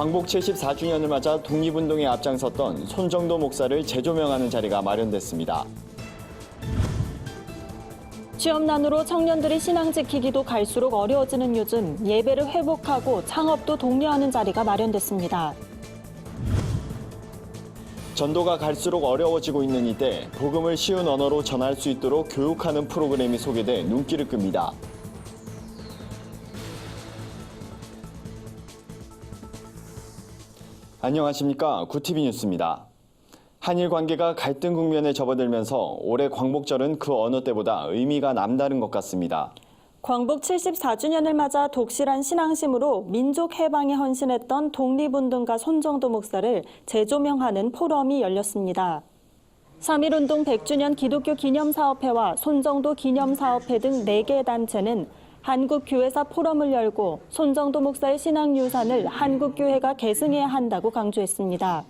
광복 74주년을 맞아 독립운동에 앞장섰던 손정도 목사를 재조명하는 자리가 마련됐습니다. 취업난으로 청년들이 신앙 지키기도 갈수록 어려워지는 요즘 예배를 회복하고 창업도 독려하는 자리가 마련됐습니다. 전도가 갈수록 어려워지고 있는 이때 복음을 쉬운 언어로 전할 수 있도록 교육하는 프로그램이 소개돼 눈길을 끕니다. 안녕하십니까. 구티비 뉴스입니다. 한일 관계가 갈등 국면에 접어들면서 올해 광복절은 그 어느 때보다 의미가 남다른 것 같습니다. 광복 74주년을 맞아 독실한 신앙심으로 민족 해방에 헌신했던 독립운동가 손정도 목사를 재조명하는 포럼이 열렸습니다. 3.1운동 100주년 기독교 기념사업회와 손정도 기념사업회 등 4개 단체는 한국교회사 포럼을 열고 손정도 목사의 신앙유산을 한국교회가 계승해야 한다고 강조했습니다.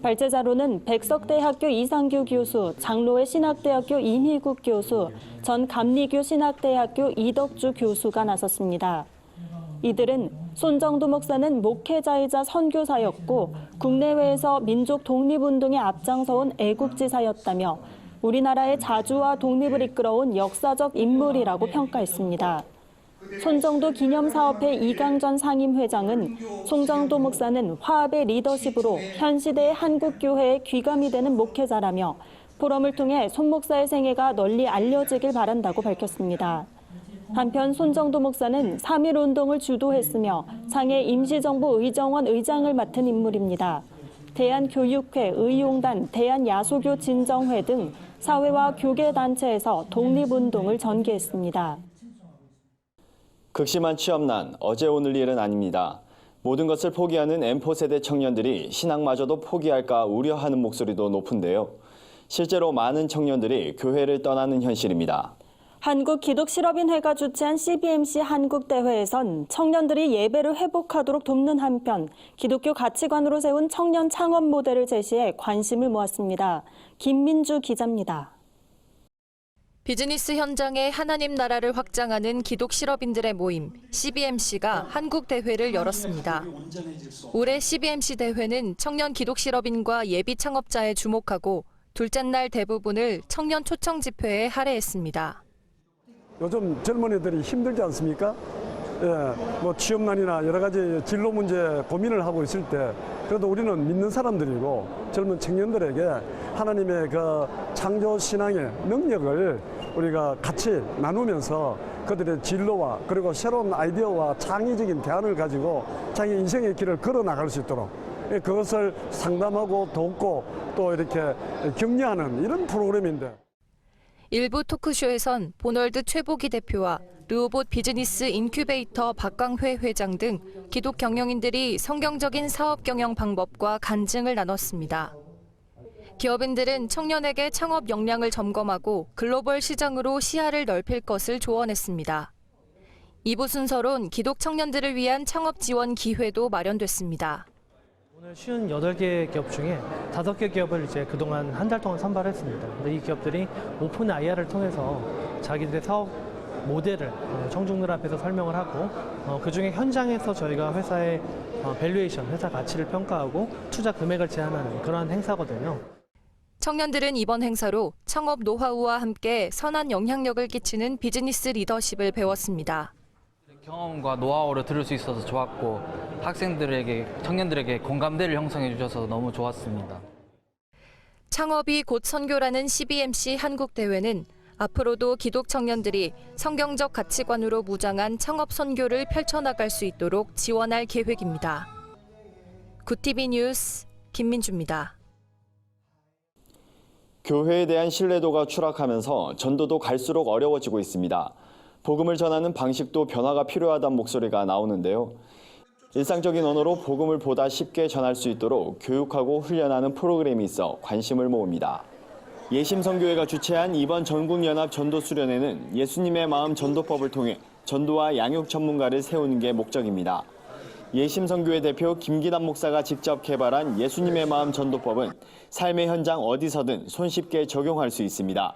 발제자로는 백석대학교 이상규 교수, 장로회 신학대학교 임희국 교수, 전 감리교 신학대학교 이덕주 교수가 나섰습니다. 이들은 손정도 목사는 목회자이자 선교사였고 국내외에서 민족 독립운동에 앞장서온 애국지사였다며 우리나라의 자주와 독립을 이끌어온 역사적 인물이라고 평가했습니다. 손정도 기념사업회 이강전 상임회장은 손정도 목사는 화합의 리더십으로 현 시대의 한국교회에 귀감이 되는 목회자라며 포럼을 통해 손 목사의 생애가 널리 알려지길 바란다고 밝혔습니다. 한편 손정도 목사는 3.1운동을 주도했으며 상해 임시정부 의정원 의장을 맡은 인물입니다. 대한교육회, 의용단, 대한야소교 진정회 등 사회와 교계단체에서 독립운동을 전개했습니다. 극심한 취업난, 어제 오늘 일은 아닙니다. 모든 것을 포기하는 M4세대 청년들이 신앙마저도 포기할까 우려하는 목소리도 높은데요. 실제로 많은 청년들이 교회를 떠나는 현실입니다. 한국기독실업인회가 주최한 CBMC 한국대회에선 청년들이 예배를 회복하도록 돕는 한편 기독교 가치관으로 세운 청년 창업 모델을 제시해 관심을 모았습니다. 김민주 기자입니다. 비즈니스 현장에 하나님 나라를 확장하는 기독 실업인들의 모임 CBMC가 한국 대회를 열었습니다. 올해 CBMC 대회는 청년 기독 실업인과 예비 창업자에 주목하고 둘째 날 대부분을 청년 초청 집회에 할애했습니다. 요즘 젊은이들이 힘들지 않습니까? 뭐 취업난이나 여러 가지 진로 문제 고민을 하고 있을 때 그래도 우리는 믿는 사람들이고 젊은 청년들에게 하나님의 그 창조 신앙의 능력을 우리가 같이 나누면서 그들의 진로와 그리고 새로운 아이디어와 창의적인 대안을 가지고 자기 인생의 길을 걸어 나갈 수 있도록 그것을 상담하고 돕고 또 이렇게 격려하는 이런 프로그램인데. 일부 토크쇼에선 보널드 최보기 대표와 르호봇 비즈니스 인큐베이터 박광회 회장 등 기독 경영인들이 성경적인 사업 경영 방법과 간증을 나눴습니다. 기업인들은 청년에게 창업 역량을 점검하고 글로벌 시장으로 시야를 넓힐 것을 조언했습니다. 2부 순서론 기독 청년들을 위한 창업 지원 기회도 마련됐습니다. 오늘 58개 기업 중에 5개 기업을 이제 그동안 한 달 동안 선발했습니다. 근데 이 기업들이 오픈 IR을 통해서 자기들의 사업 모델을 청중들 앞에서 설명을 하고 그중에 현장에서 저희가 회사의 밸류에이션, 회사 가치를 평가하고 투자 금액을 제안하는 그러한 행사거든요. 청년들은 이번 행사로 창업 노하우와 함께 선한 영향력을 끼치는 비즈니스 리더십을 배웠습니다. 경험과 노하우를 들을 수 있어서 좋았고 학생들에게, 청년들에게 공감대를 형성해 주셔서 너무 좋았습니다. 창업이 곧 선교라는 CBMC 한국대회는 앞으로도 기독 청년들이 성경적 가치관으로 무장한 창업 선교를 펼쳐나갈 수 있도록 지원할 계획입니다. 구티비 뉴스 김민주입니다. 교회에 대한 신뢰도가 추락하면서 전도도 갈수록 어려워지고 있습니다. 복음을 전하는 방식도 변화가 필요하다는 목소리가 나오는데요. 일상적인 언어로 복음을 보다 쉽게 전할 수 있도록 교육하고 훈련하는 프로그램이 있어 관심을 모읍니다. 예심선교회가 주최한 이번 전국연합 전도수련회는 예수님의 마음 전도법을 통해 전도와 양육 전문가를 세우는 게 목적입니다. 예심선교회 대표 김기남 목사가 직접 개발한 예수님의 마음 전도법은 삶의 현장 어디서든 손쉽게 적용할 수 있습니다.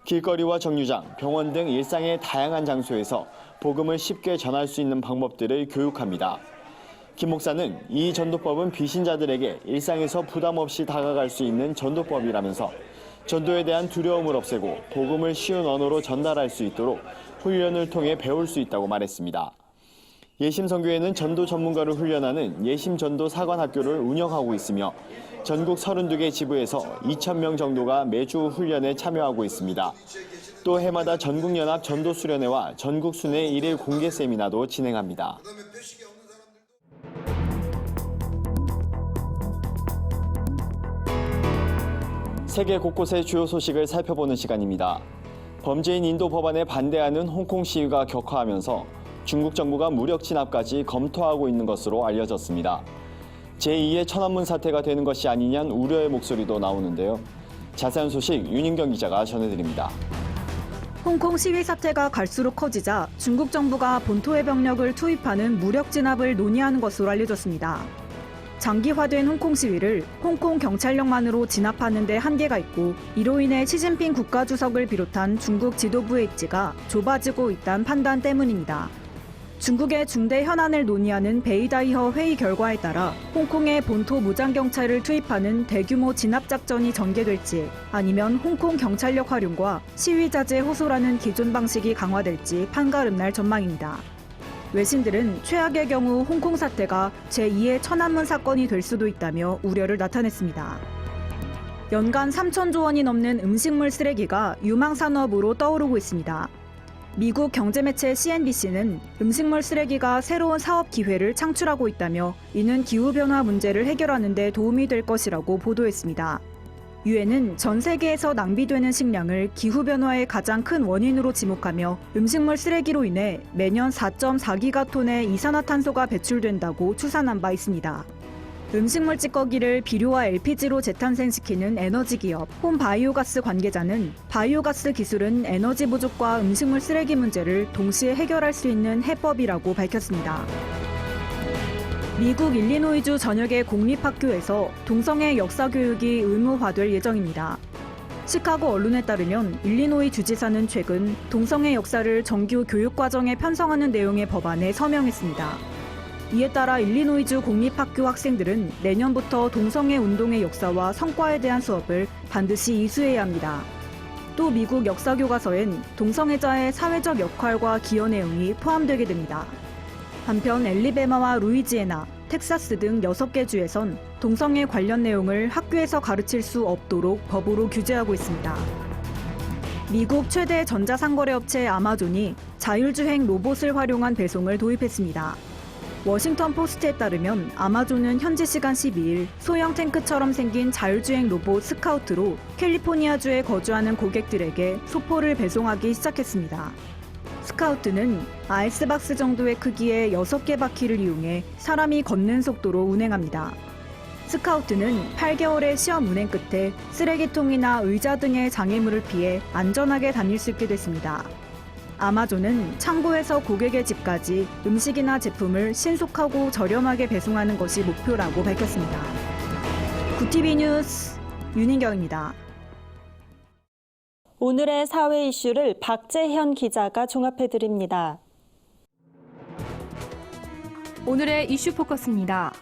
길거리와 정류장, 병원 등 일상의 다양한 장소에서 복음을 쉽게 전할 수 있는 방법들을 교육합니다. 김 목사는 이 전도법은 비신자들에게 일상에서 부담 없이 다가갈 수 있는 전도법이라면서 전도에 대한 두려움을 없애고 복음을 쉬운 언어로 전달할 수 있도록 훈련을 통해 배울 수 있다고 말했습니다. 예심선교회는 전도 전문가를 훈련하는 예심전도 사관학교를 운영하고 있으며 전국 32개 지부에서 2,000명 정도가 매주 훈련에 참여하고 있습니다. 또 해마다 전국연합 전도수련회와 전국순회 1일 공개 세미나도 진행합니다. 세계 곳곳의 주요 소식을 살펴보는 시간입니다. 범죄인 인도 법안에 반대하는 홍콩 시위가 격화하면서 중국 정부가 무력 진압까지 검토하고 있는 것으로 알려졌습니다. 제2의 천안문 사태가 되는 것이 아니냐는 우려의 목소리도 나오는데요. 자세한 소식 윤인경 기자가 전해드립니다. 홍콩 시위 사태가 갈수록 커지자 중국 정부가 본토의 병력을 투입하는 무력 진압을 논의하는 것으로 알려졌습니다. 장기화된 홍콩 시위를 홍콩 경찰력만으로 진압하는 데 한계가 있고 이로 인해 시진핑 국가주석을 비롯한 중국 지도부의 입지가 좁아지고 있다는 판단 때문입니다. 중국의 중대 현안을 논의하는 베이다이허 회의 결과에 따라 홍콩의 본토 무장경찰을 투입하는 대규모 진압작전이 전개될지 아니면 홍콩 경찰력 활용과 시위 자제 호소라는 기존 방식이 강화될지 판가름 날 전망입니다. 외신들은 최악의 경우 홍콩 사태가 제2의 천안문 사건이 될 수도 있다며 우려를 나타냈습니다. 연간 3,000조 원이 넘는 음식물 쓰레기가 유망산업으로 떠오르고 있습니다. 미국 경제매체 CNBC는 음식물 쓰레기가 새로운 사업 기회를 창출하고 있다며 이는 기후변화 문제를 해결하는 데 도움이 될 것이라고 보도했습니다. 유엔은 전 세계에서 낭비되는 식량을 기후변화의 가장 큰 원인으로 지목하며 음식물 쓰레기로 인해 매년 4.4기가톤의 이산화탄소가 배출된다고 추산한 바 있습니다. 음식물 찌꺼기를 비료와 LPG로 재탄생시키는 에너지 기업 홈바이오가스 관계자는 바이오가스 기술은 에너지 부족과 음식물 쓰레기 문제를 동시에 해결할 수 있는 해법이라고 밝혔습니다. 미국 일리노이주 전역의 공립학교에서 동성애 역사 교육이 의무화될 예정입니다. 시카고 언론에 따르면 일리노이 주지사는 최근 동성애 역사를 정규 교육과정에 편성하는 내용의 법안에 서명했습니다. 이에 따라 일리노이주 공립학교 학생들은 내년부터 동성애 운동의 역사와 성과에 대한 수업을 반드시 이수해야 합니다. 또 미국 역사교과서엔 동성애자의 사회적 역할과 기여 내용이 포함되게 됩니다. 한편 엘리베마와 루이지애나, 텍사스 등 6개 주에선 동성애 관련 내용을 학교에서 가르칠 수 없도록 법으로 규제하고 있습니다. 미국 최대 전자상거래 업체 아마존이 자율주행 로봇을 활용한 배송을 도입했습니다. 워싱턴 포스트에 따르면 아마존은 현지 시간 12일 소형 탱크처럼 생긴 자율주행 로봇 스카우트로 캘리포니아주에 거주하는 고객들에게 소포를 배송하기 시작했습니다. 스카우트는 아이스박스 정도의 크기의 6개 바퀴를 이용해 사람이 걷는 속도로 운행합니다. 스카우트는 8개월의 시험 운행 끝에 쓰레기통이나 의자 등의 장애물을 피해 안전하게 다닐 수 있게 됐습니다. 아마존은 창고에서 고객의 집까지 음식이나 제품을 신속하고 저렴하게 배송하는 것이 목표라고 밝혔습니다. 구TV 뉴스 윤인경입니다. 오늘의 사회 이슈를 박재현 기자가 종합해드립니다. 오늘의 이슈 포커스입니다.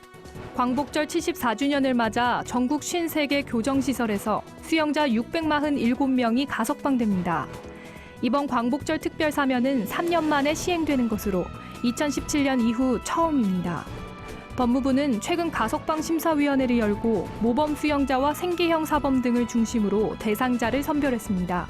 광복절 74주년을 맞아 전국 53개 교정시설에서 수영자 647명이 가석방됩니다. 이번 광복절 특별 사면은 3년 만에 시행되는 것으로 2017년 이후 처음입니다. 법무부는 최근 가석방 심사위원회를 열고 모범 수영자와 생계형 사범 등을 중심으로 대상자를 선별했습니다.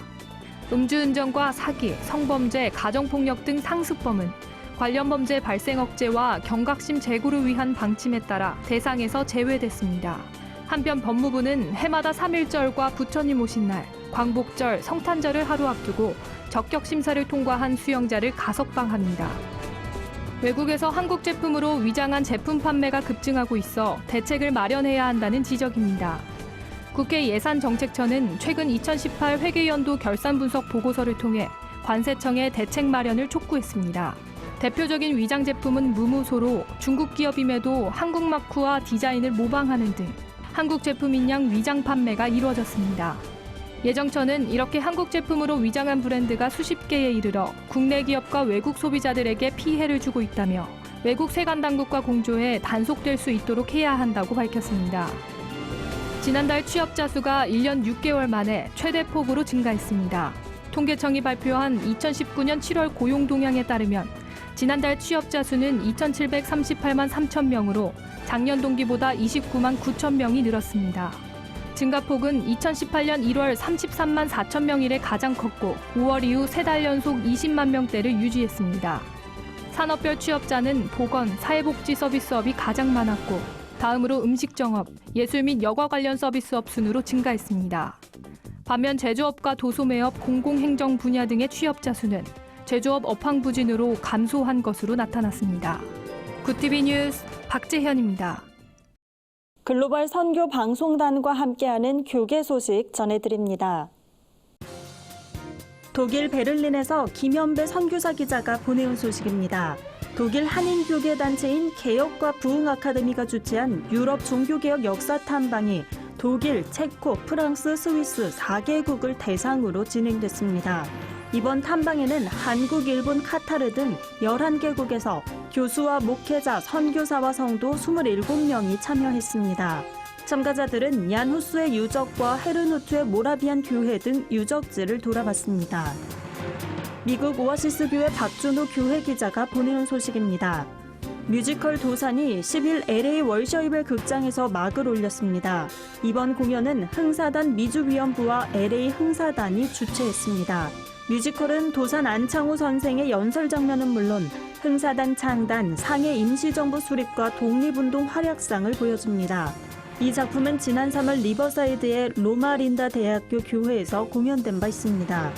음주운전과 사기, 성범죄, 가정폭력 등 상습범은 관련 범죄 발생 억제와 경각심 제고를 위한 방침에 따라 대상에서 제외됐습니다. 한편 법무부는 해마다 3.1절과 부처님 오신 날, 광복절, 성탄절을 하루 앞두고 적격 심사를 통과한 수영자를 가석방합니다. 외국에서 한국 제품으로 위장한 제품 판매가 급증하고 있어 대책을 마련해야 한다는 지적입니다. 국회 예산정책처는 최근 2018 회계연도 결산 분석 보고서를 통해 관세청에 대책 마련을 촉구했습니다. 대표적인 위장 제품은 무무소로 중국 기업임에도 한국 마크와 디자인을 모방하는 등 한국 제품인 양 위장 판매가 이루어졌습니다. 예정처는 이렇게 한국 제품으로 위장한 브랜드가 수십 개에 이르러 국내 기업과 외국 소비자들에게 피해를 주고 있다며 외국 세관 당국과 공조해 단속될 수 있도록 해야 한다고 밝혔습니다. 지난달 취업자 수가 1년 6개월 만에 최대 폭으로 증가했습니다. 통계청이 발표한 2019년 7월 고용 동향에 따르면 지난달 취업자 수는 2,738만 3천 명으로 작년 동기보다 29만 9천 명이 늘었습니다. 증가폭은 2018년 1월 33만 4천 명 이래 가장 컸고 5월 이후 3달 연속 20만 명대를 유지했습니다. 산업별 취업자는 보건, 사회복지 서비스업이 가장 많았고 다음으로 음식점업, 예술 및 여가 관련 서비스업 순으로 증가했습니다. 반면 제조업과 도소매업, 공공행정 분야 등의 취업자 수는 제조업 업황 부진으로 감소한 것으로 나타났습니다. 구티비 뉴스 박재현입니다. 글로벌 선교 방송단과 함께하는 교계 소식 전해드립니다. 독일 베를린에서 김현배 선교사 기자가 보내온 소식입니다. 독일 한인교계 단체인 개혁과 부흥 아카데미가 주최한 유럽 종교개혁 역사 탐방이 독일, 체코, 프랑스, 스위스 4개국을 대상으로 진행됐습니다. 이번 탐방에는 한국, 일본, 카타르 등 11개국에서 교수와 목회자, 선교사와 성도 27명이 참여했습니다. 참가자들은 얀 후스의 유적과 헤르누트의 모라비안 교회 등 유적지를 돌아봤습니다. 미국 오아시스 교회 박준호 교회 기자가 보내온 소식입니다. 뮤지컬 도산이 10일 LA 월셔이벨 극장에서 막을 올렸습니다. 이번 공연은 흥사단 미주위원부와 LA 흥사단이 주최했습니다. 뮤지컬은 도산 안창호 선생의 연설 장면은 물론 흥사단 창단, 상해 임시정부 수립과 독립운동 활약상을 보여줍니다. 이 작품은 지난 3월 리버사이드의 로마린다 대학교 교회에서 공연된 바 있습니다.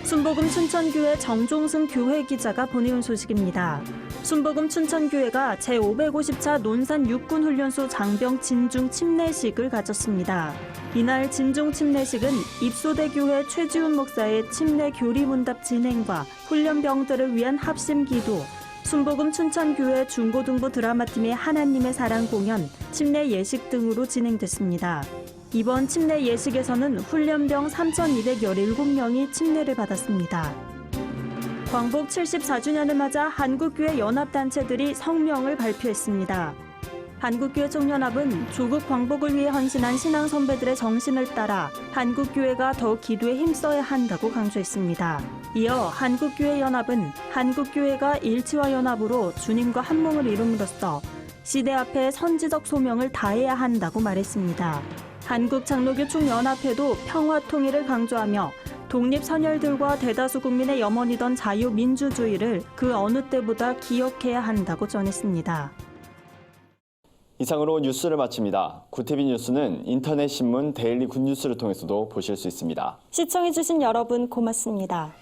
순복음 춘천교회 정종승 교회 기자가 보내온 소식입니다. 순복음 춘천교회가 제550차 논산 육군훈련소 장병 진중 침례식을 가졌습니다. 이날 진중 침례식은 입소대 교회 최지훈 목사의 침례 교리문답 진행과 훈련병들을 위한 합심 기도, 순복음 춘천교회 중고등부 드라마팀의 하나님의 사랑 공연, 침례 예식 등으로 진행됐습니다. 이번 침례 예식에서는 훈련병 3,217명이 침례를 받았습니다. 광복 74주년을 맞아 한국교회 연합단체들이 성명을 발표했습니다. 한국교회 총연합은 조국 광복을 위해 헌신한 신앙 선배들의 정신을 따라 한국교회가 더 기도에 힘써야 한다고 강조했습니다. 이어 한국교회 연합은 한국교회가 일치와 연합으로 주님과 한몸을 이룸으로써 시대 앞에 선지적 소명을 다해야 한다고 말했습니다. 한국장로교 총연합회도 평화 통일을 강조하며 독립선열들과 대다수 국민의 염원이던 자유민주주의를 그 어느 때보다 기억해야 한다고 전했습니다. 이상으로 뉴스를 마칩니다. 구티비 뉴스는 인터넷 신문 데일리 굿뉴스를 통해서도 보실 수 있습니다. 시청해주신 여러분 고맙습니다.